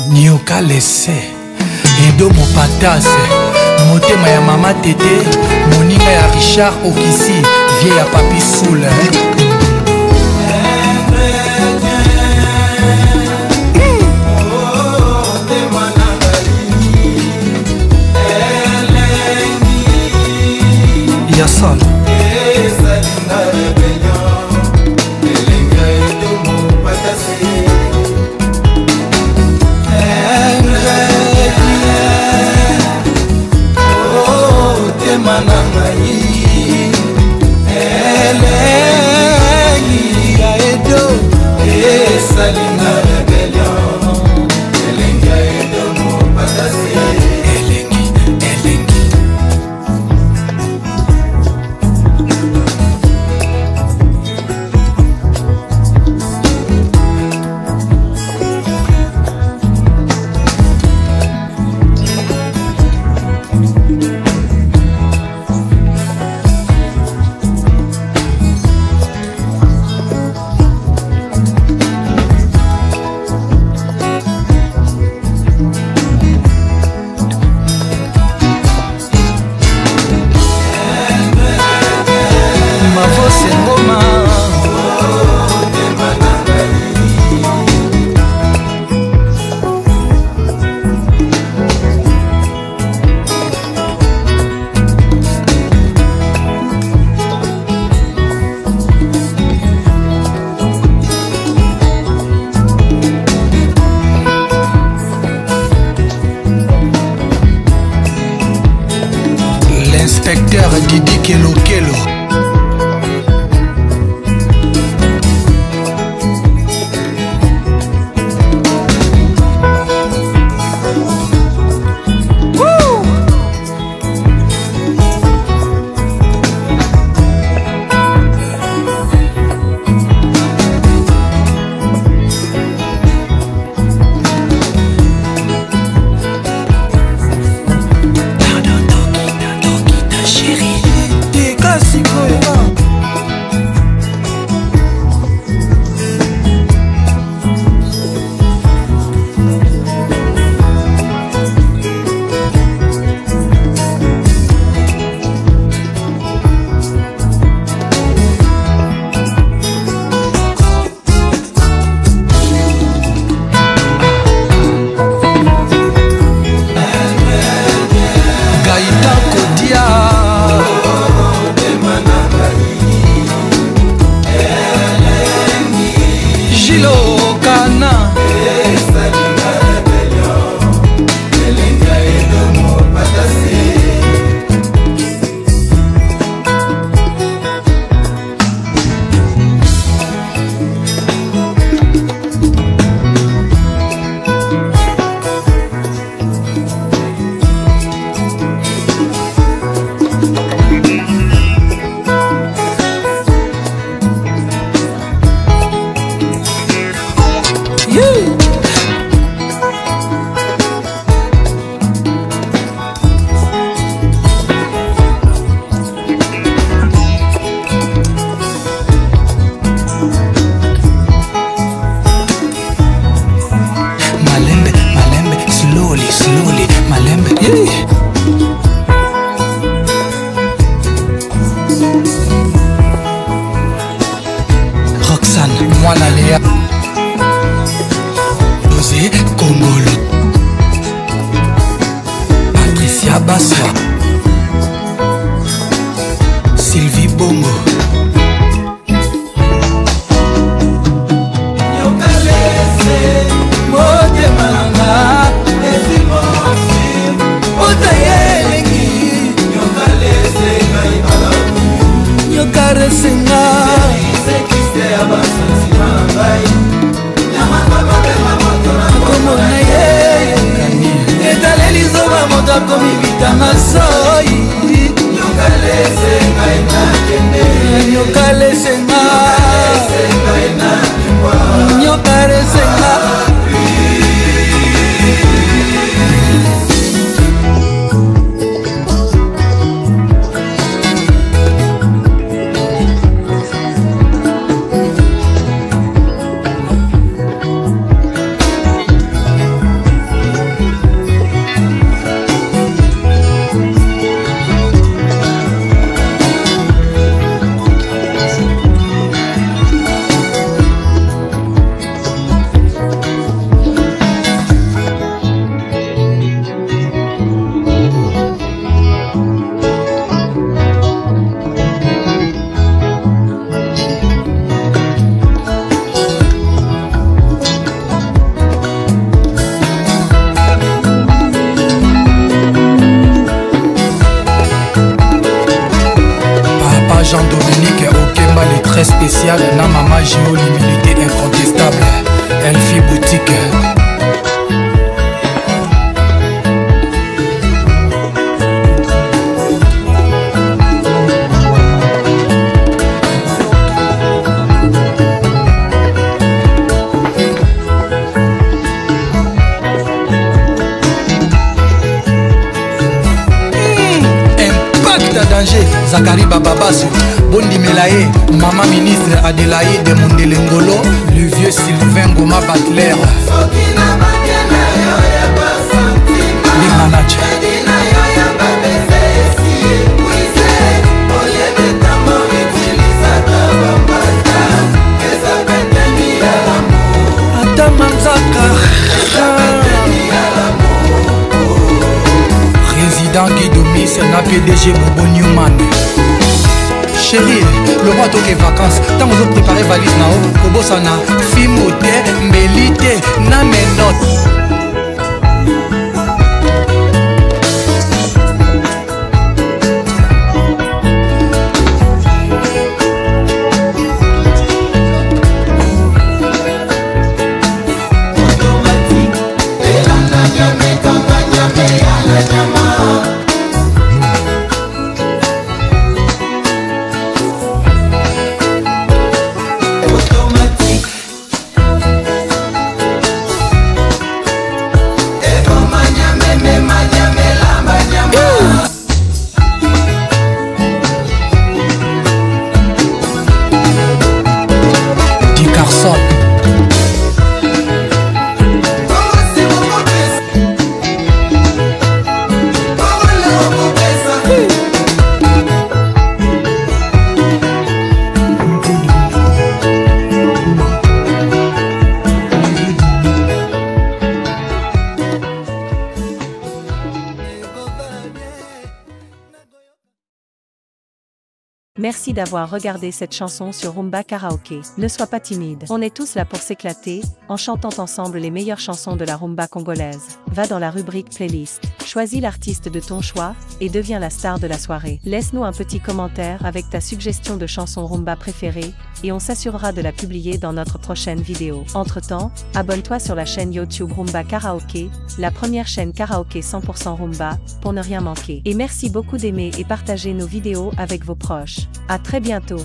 Nioka lese Edo Mopatas Motema ya mama Tete Moninga ya Richard Okisi Vie ya Papi Soul Yasol L'inspecteur Didi Kelo Kelo Mwana Léa José Kongolo Patricia Baswa Sylvie Bongo Yokalese Mote Malanga Esimosi l'étranger, Zakari Bababasso, Bondi Melaye, Maman ministre Adélaïde Mondelengolo, le vieux Sylvain Goma Batler, les managers. Président Guido Miss, na PDG Bobo Newman. Chérie, le roi toke vacances. Tant que vous préparez valise na haut, Kobosana, Fimote, Mbelite, na menote. Merci d'avoir regardé cette chanson sur Rumba Karaoké. Ne sois pas timide. On est tous là pour s'éclater, en chantant ensemble les meilleures chansons de la rumba congolaise. Va dans la rubrique playlist, choisis l'artiste de ton choix, et deviens la star de la soirée. Laisse-nous un petit commentaire avec ta suggestion de chanson rumba préférée, et on s'assurera de la publier dans notre prochaine vidéo. Entre-temps, abonne-toi sur la chaîne YouTube Rumba Karaoké, la première chaîne karaoké 100% rumba, pour ne rien manquer. Et merci beaucoup d'aimer et partager nos vidéos avec vos proches. À très bientôt.